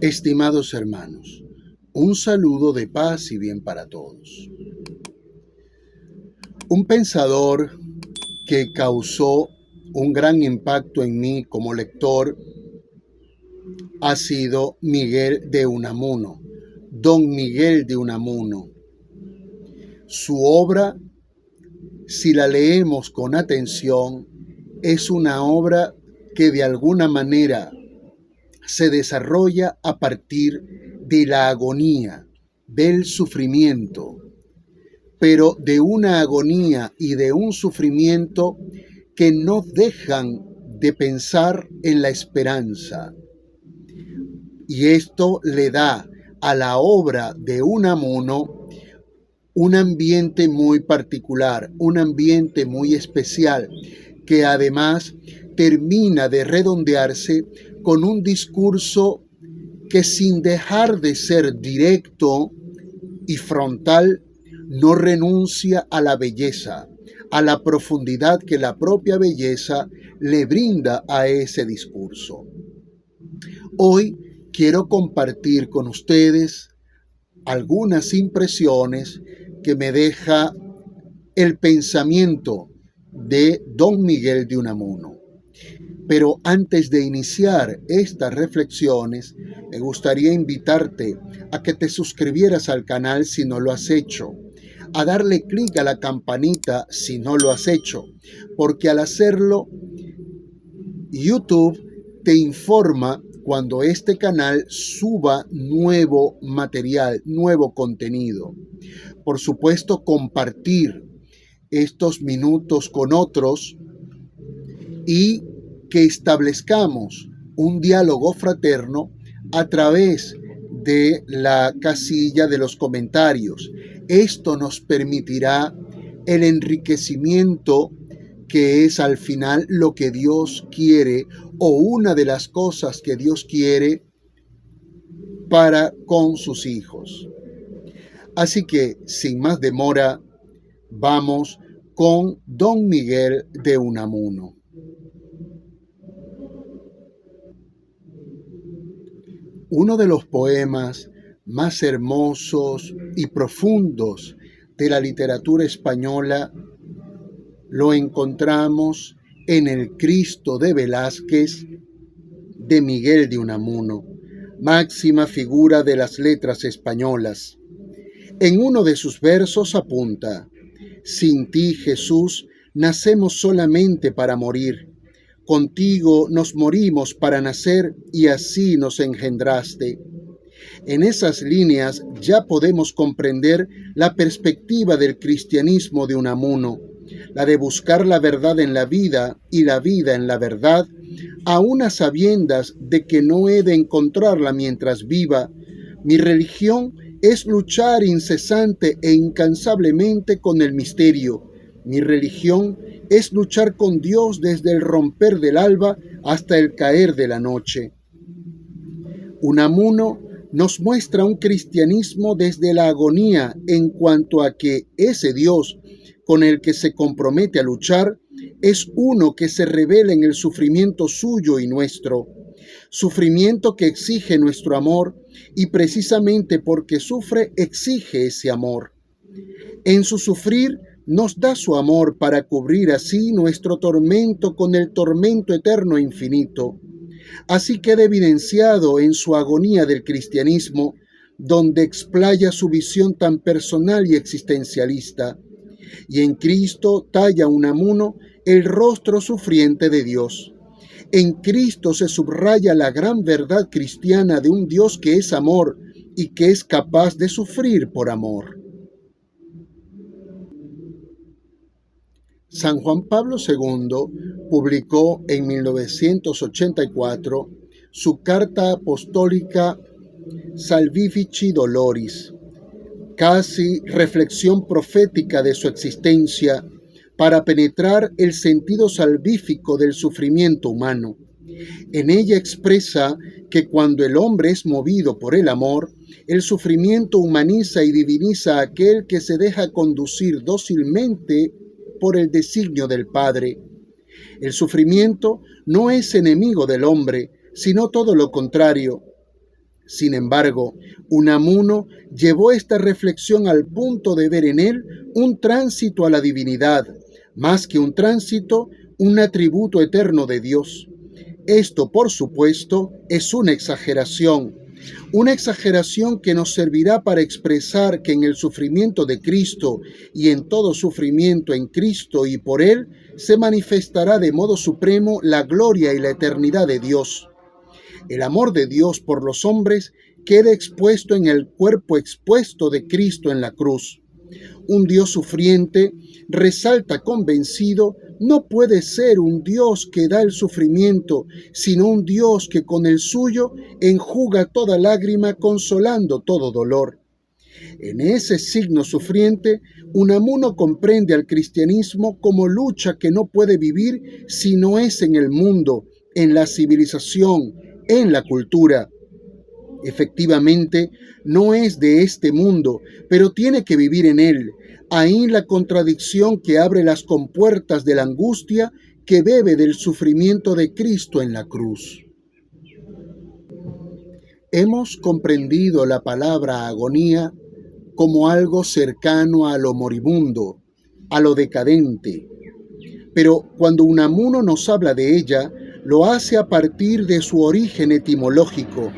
Estimados hermanos, un saludo de paz y bien para todos. Un pensador que causó un gran impacto en mí como lector ha sido Miguel de Unamuno, Don Miguel de Unamuno. Su obra, si la leemos con atención, es una obra que de alguna manera se desarrolla a partir de la agonía, del sufrimiento, pero de una agonía y de un sufrimiento que no dejan de pensar en la esperanza. Y esto le da a la obra de Unamuno un ambiente muy particular, un ambiente muy especial, que además termina de redondearse con un discurso que, sin dejar de ser directo y frontal, no renuncia a la belleza, a la profundidad que la propia belleza le brinda a ese discurso. Hoy quiero compartir con ustedes algunas impresiones que me deja el pensamiento de Don Miguel de Unamuno. Pero antes de iniciar estas reflexiones, me gustaría invitarte a que te suscribieras al canal si no lo has hecho, a darle clic a la campanita si no lo has hecho, porque al hacerlo, YouTube te informa cuando este canal suba nuevo material, nuevo contenido. Por supuesto, compartir estos minutos con otros y que establezcamos un diálogo fraterno a través de la casilla de los comentarios. Esto nos permitirá el enriquecimiento, que es al final lo que Dios quiere, o una de las cosas que Dios quiere para con sus hijos. Así que, sin más demora, vamos con Don Miguel de Unamuno. Uno de los poemas más hermosos y profundos de la literatura española lo encontramos en el Cristo de Velázquez de Miguel de Unamuno, máxima figura de las letras españolas. En uno de sus versos apunta: «Sin ti, Jesús, nacemos solamente para morir. Contigo nos morimos para nacer y así nos engendraste». En esas líneas ya podemos comprender la perspectiva del cristianismo de Unamuno, la de buscar la verdad en la vida y la vida en la verdad, aun a sabiendas de que no he de encontrarla mientras viva. Mi religión es luchar incesante e incansablemente con el misterio. Mi religión es luchar con Dios desde el romper del alba hasta el caer de la noche. Unamuno nos muestra un cristianismo desde la agonía, en cuanto a que ese Dios con el que se compromete a luchar es uno que se revela en el sufrimiento suyo y nuestro, sufrimiento que exige nuestro amor, y precisamente porque sufre exige ese amor. En su sufrir nos da su amor para cubrir así nuestro tormento con el tormento eterno e infinito. Así queda evidenciado en su agonía del cristianismo, donde explaya su visión tan personal y existencialista. Y en Cristo talla Unamuno el rostro sufriente de Dios. En Cristo se subraya la gran verdad cristiana de un Dios que es amor y que es capaz de sufrir por amor. San Juan Pablo II publicó en 1984 su carta apostólica Salvifici Doloris, casi reflexión profética de su existencia para penetrar el sentido salvífico del sufrimiento humano. En ella expresa que cuando el hombre es movido por el amor, el sufrimiento humaniza y diviniza a aquel que se deja conducir dócilmente por el designio del Padre. El sufrimiento no es enemigo del hombre, sino todo lo contrario. Sin embargo, Unamuno llevó esta reflexión al punto de ver en él un tránsito a la divinidad, más que un tránsito, un atributo eterno de Dios. Esto, por supuesto, es una exageración que nos servirá para expresar que en el sufrimiento de Cristo y en todo sufrimiento en Cristo y por Él, se manifestará de modo supremo la gloria y la eternidad de Dios. El amor de Dios por los hombres queda expuesto en el cuerpo expuesto de Cristo en la cruz. Un Dios sufriente, resalta convencido, no puede ser un Dios que da el sufrimiento, sino un Dios que con el suyo enjuga toda lágrima, consolando todo dolor. En ese signo sufriente, Unamuno comprende al cristianismo como lucha que no puede vivir si no es en el mundo, en la civilización, en la cultura. Efectivamente, no es de este mundo, pero tiene que vivir en él. Ahí la contradicción que abre las compuertas de la angustia que bebe del sufrimiento de Cristo en la cruz. Hemos comprendido la palabra agonía como algo cercano a lo moribundo, a lo decadente. Pero cuando Unamuno nos habla de ella, lo hace a partir de su origen etimológico.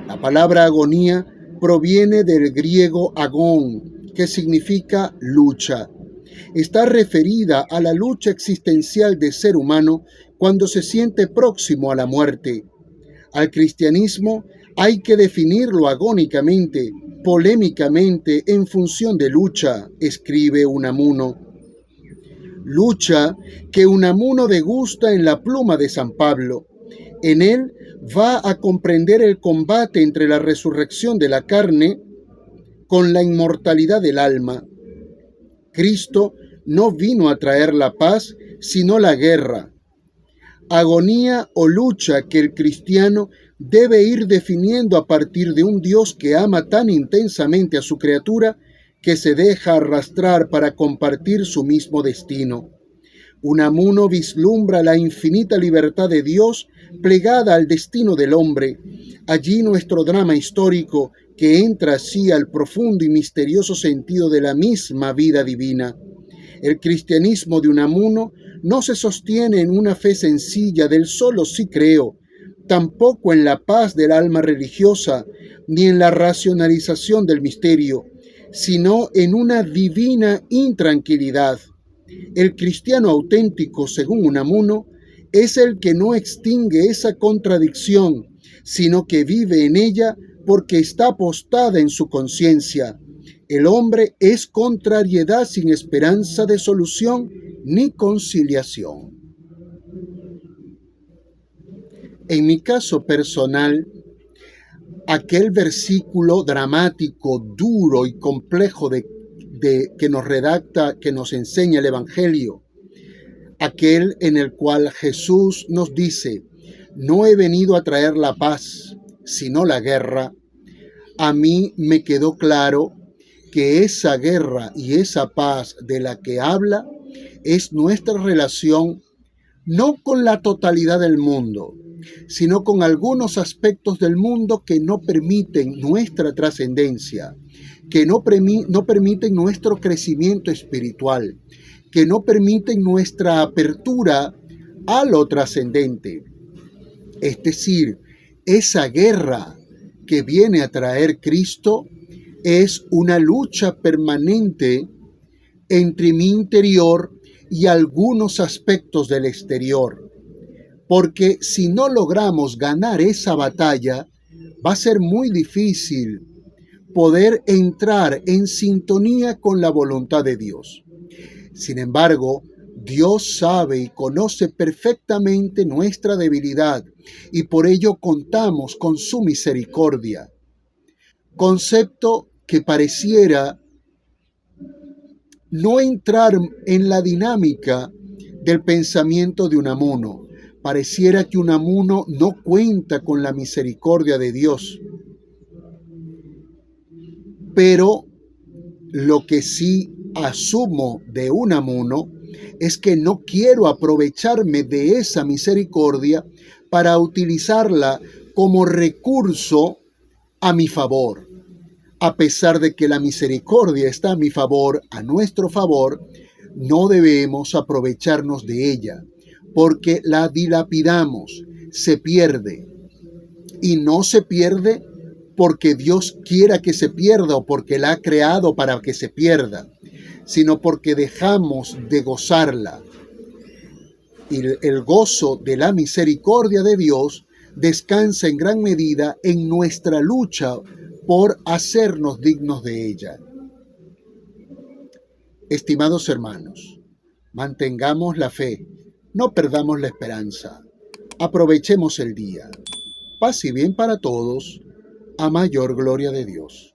La palabra agonía proviene del griego agón, que significa lucha. Está referida a la lucha existencial del ser humano cuando se siente próximo a la muerte. Al cristianismo hay que definirlo agónicamente, polémicamente, en función de lucha, escribe Unamuno. Lucha que Unamuno degusta en la pluma de San Pablo. En él va a comprender el combate entre la resurrección de la carne con la inmortalidad del alma. Cristo no vino a traer la paz, sino la guerra. Agonía o lucha que el cristiano debe ir definiendo a partir de un Dios que ama tan intensamente a su criatura que se deja arrastrar para compartir su mismo destino. Unamuno vislumbra la infinita libertad de Dios plegada al destino del hombre. Allí nuestro drama histórico que entra así al profundo y misterioso sentido de la misma vida divina. El cristianismo de Unamuno no se sostiene en una fe sencilla del solo sí creo, tampoco en la paz del alma religiosa, ni en la racionalización del misterio, sino en una divina intranquilidad. El cristiano auténtico, según Unamuno, es el que no extingue esa contradicción, sino que vive en ella porque está apostada en su conciencia. El hombre es contrariedad sin esperanza de solución ni conciliación. En mi caso personal, aquel versículo dramático, duro y complejo que nos redacta, que nos enseña el Evangelio, aquel en el cual Jesús nos dice, no he venido a traer la paz, sino la guerra, a mí me quedó claro que esa guerra y esa paz de la que habla es nuestra relación no con la totalidad del mundo, sino con algunos aspectos del mundo que no permiten nuestra trascendencia, que no permiten nuestro crecimiento espiritual, que no permiten nuestra apertura a lo trascendente. Es decir, esa guerra que viene a traer Cristo es una lucha permanente entre mi interior y algunos aspectos del exterior. Porque si no logramos ganar esa batalla, va a ser muy difícil poder entrar en sintonía con la voluntad de Dios. Sin embargo, Dios sabe y conoce perfectamente nuestra debilidad y por ello contamos con su misericordia. Concepto que pareciera no entrar en la dinámica del pensamiento de Unamuno. Pareciera que Unamuno no cuenta con la misericordia de Dios. Pero lo que sí asumo de Unamuno es que no quiero aprovecharme de esa misericordia para utilizarla como recurso a mi favor. A pesar de que la misericordia está a mi favor, a nuestro favor, no debemos aprovecharnos de ella, porque la dilapidamos, se pierde. Y no se pierde porque Dios quiera que se pierda o porque la ha creado para que se pierda, sino porque dejamos de gozarla. Y el gozo de la misericordia de Dios descansa en gran medida en nuestra lucha por hacernos dignos de ella. Estimados hermanos, mantengamos la fe, no perdamos la esperanza, aprovechemos el día. Paz y bien para todos, a mayor gloria de Dios.